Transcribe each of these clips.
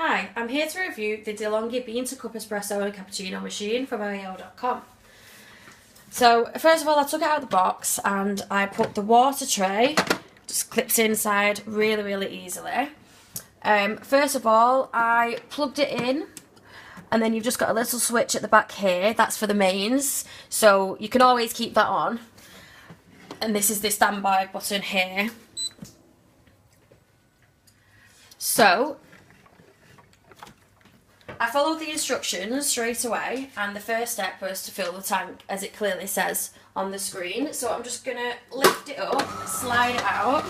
Hi, I'm here to review the DeLonghi bean to cup espresso and cappuccino machine from AO.com. So first of all, I took it out of the box and I put the water tray, just clips inside really easily. First of all, I plugged it in, and then you've just got a little switch at the back here. That's for the mains, so you can always keep that on. And this is the standby button here. So I followed the instructions straight away, and the first step was to fill the tank as it clearly says on the screen. So I'm just going to lift it up, slide it out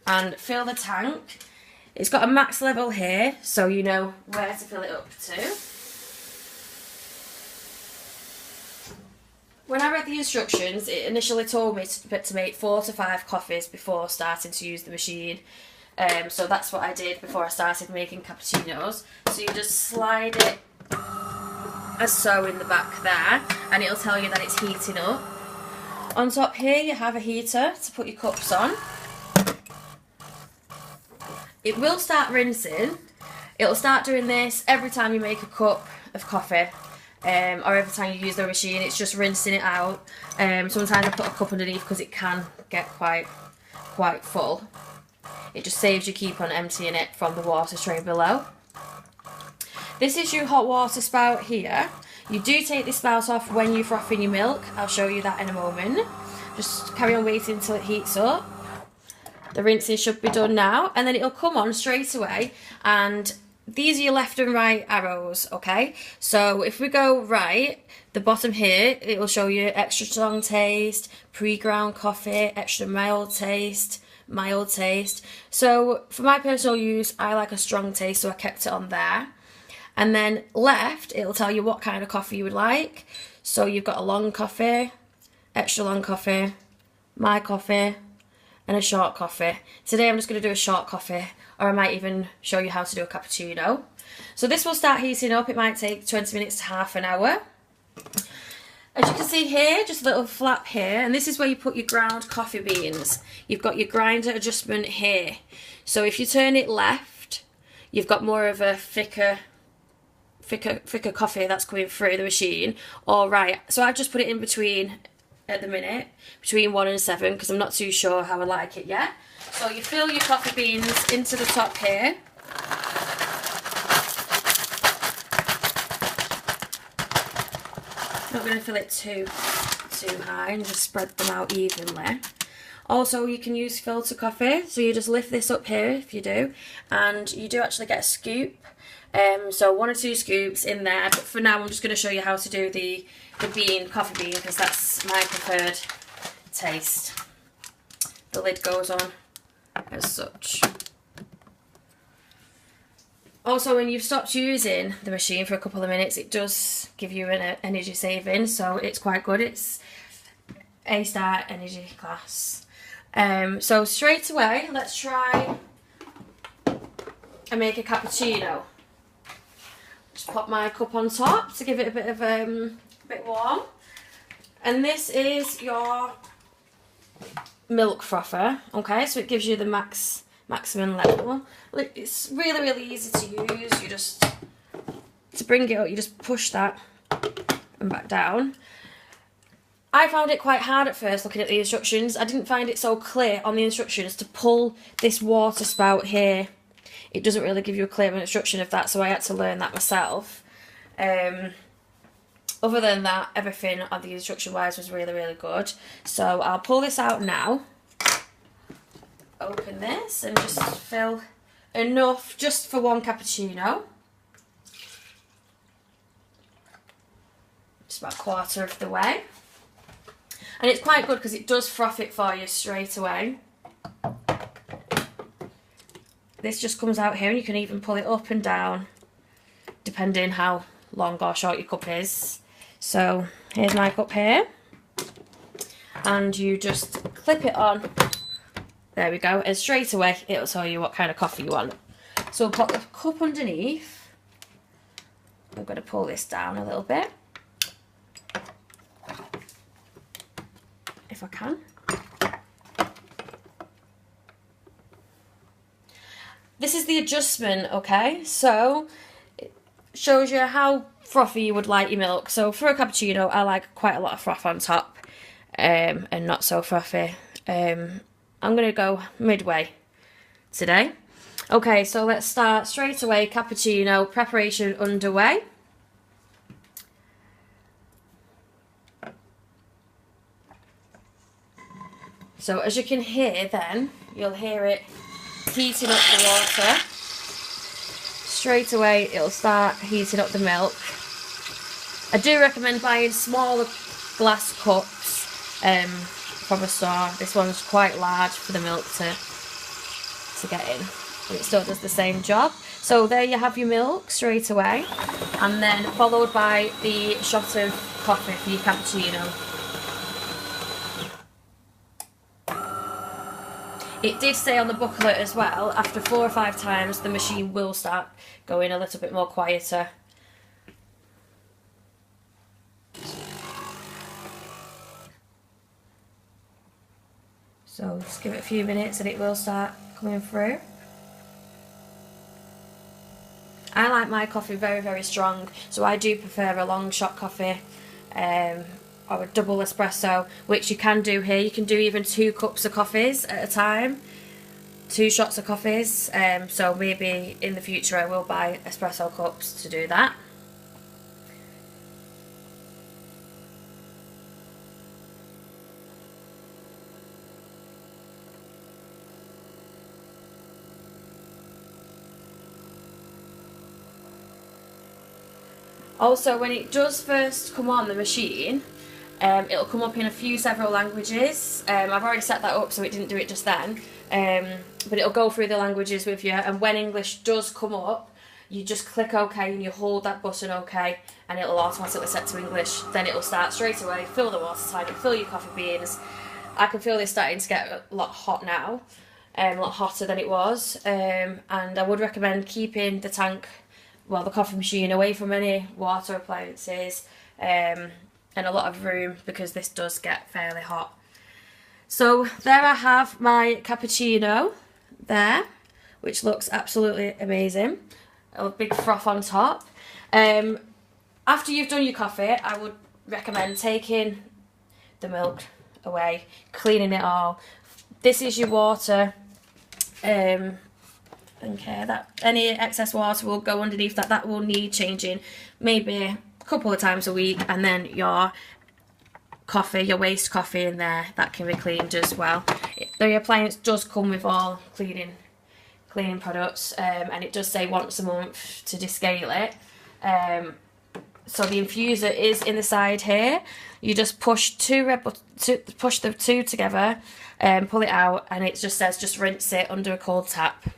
and fill the tank. It's got a max level here, so you know where to fill it up to. When I read the instructions, it initially told me to make 4 to 5 coffees before starting to use the machine. So that's what I did before I started making cappuccinos. So you just slide it as so in the back there, and it'll tell you that it's heating up. On top here you have a heater to put your cups on. It will start rinsing. It'll start doing this every time you make a cup of coffee, or every time you use the machine. It's just rinsing it out. Sometimes I put a cup underneath because it can get quite full. It just saves you keep on emptying it from the water tray below. This is your hot water spout here. You do take this spout off when you're frothing your milk. I'll show you that in a moment. Just carry on waiting until it heats up. The rinsing should be done now, and then it'll come on straight away, and these are your left and right arrows, okay? So if we go right, the bottom here, it will show you extra strong taste, pre-ground coffee, extra mild taste. So for my personal use, I like a strong taste, so I kept it on there. And then left, it'll tell you what kind of coffee you would like. So you've got a long coffee, extra long coffee, my coffee, and a short coffee. Today I'm just going to do a short coffee, or I might even show you how to do a cappuccino. So this will start heating up. It might take 20 minutes to half an hour. As you can see here, just a little flap here, and this is where you put your ground coffee beans. You've got your grinder adjustment here. So if you turn it left, you've got more of a thicker coffee that's coming through the machine. Or right, so I've just put it in between at the minute, between 1 and 7, because I'm not too sure how I like it yet. So you fill your coffee beans into the top here. Not going to fill it too high, and just spread them out evenly. Also, you can use filter coffee, so you just lift this up here if you do, and you do actually get a scoop. So 1 or 2 scoops in there, but for now I'm just going to show you how to do the coffee bean, because that's my preferred taste. The lid goes on as such. Also, when you've stopped using the machine for a couple of minutes, it does give you an energy saving, so it's quite good. It's A-star energy class. So straight away, let's try and make a cappuccino. Just pop my cup on top to give it a bit warm. And this is your milk frother, okay? So it gives you the maximum level. It's really easy to use. You just, to bring it up, you just push that and back down. I found it quite hard at first looking at the instructions. I didn't find it so clear on the instructions to pull this water spout here. It doesn't really give you a clear instruction of that, so I had to learn that myself. Other than that, everything on the instruction wise was really good. So I'll pull this out now. Open this and just fill enough just for 1 cappuccino. Just about a quarter of the way. And it's quite good because it does froth it for you straight away. This just comes out here, and you can even pull it up and down depending how long or short your cup is. So here's my cup here, and you just clip it on. There we go, and straight away it'll tell you what kind of coffee you want. So we'll put the cup underneath. I'm going to pull this down a little bit, if I can. this is the adjustment, okay? So it shows you how frothy you would like your milk. So for a cappuccino, I like quite a lot of froth on top, and not so frothy. I'm gonna go midway today. Okay, so let's start straight away. Cappuccino preparation underway. So as you can hear then, you'll hear it heating up the water. Straight away it'll start heating up the milk. I do recommend buying smaller glass cups from a store. This one's quite large for the milk to get in, but it still does the same job. So there you have your milk straight away, and then followed by the shot of coffee for your cappuccino. It did say on the booklet as well, after 4 or 5 times the machine will start going a little bit more quieter. So just give it a few minutes and it will start coming through. I like my coffee very, very strong, so I do prefer a long shot coffee or a double espresso, which you can do here. You can do even 2 cups of coffees at a time, 2 shots of coffees. So maybe in the future I will buy espresso cups to do that. Also, when it does first come on the machine, it'll come up in several languages. I've already set that up so it didn't do it just then, but it'll go through the languages with you, and when English does come up, you just click OK and you hold that button OK, and it'll automatically set to English. Then it'll start straight away, fill the water tank, fill your coffee beans. I can feel this starting to get a lot hot now, a lot hotter than it was, and I would recommend keeping the tank, well, the coffee machine, away from any water appliances and a lot of room, because this does get fairly hot. So there I have my cappuccino there, which looks absolutely amazing. A big froth on top. After you've done your coffee, I would recommend taking the milk away, cleaning it all. This is your water. Okay, that any excess water will go underneath that. That will need changing maybe a couple of times a week, and then your coffee, your waste coffee in there, that can be cleaned as well. The appliance does come with all cleaning products, and it does say once a month to descale it. So the infuser is in the side here. You just push push the 2 together and pull it out, and it just says just rinse it under a cold tap.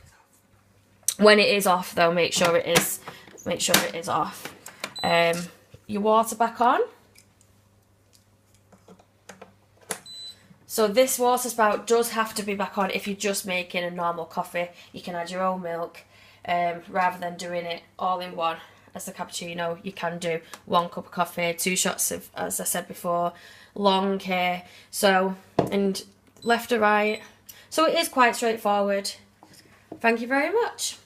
When it is off though, make sure it is off. Your water back on. So this water spout does have to be back on if you're just making a normal coffee. You can add your own milk rather than doing it all in one. As the cappuccino, you can do 1 cup of coffee, 2 shots of, as I said before, long here. So, and left to right. So it is quite straightforward. Thank you very much.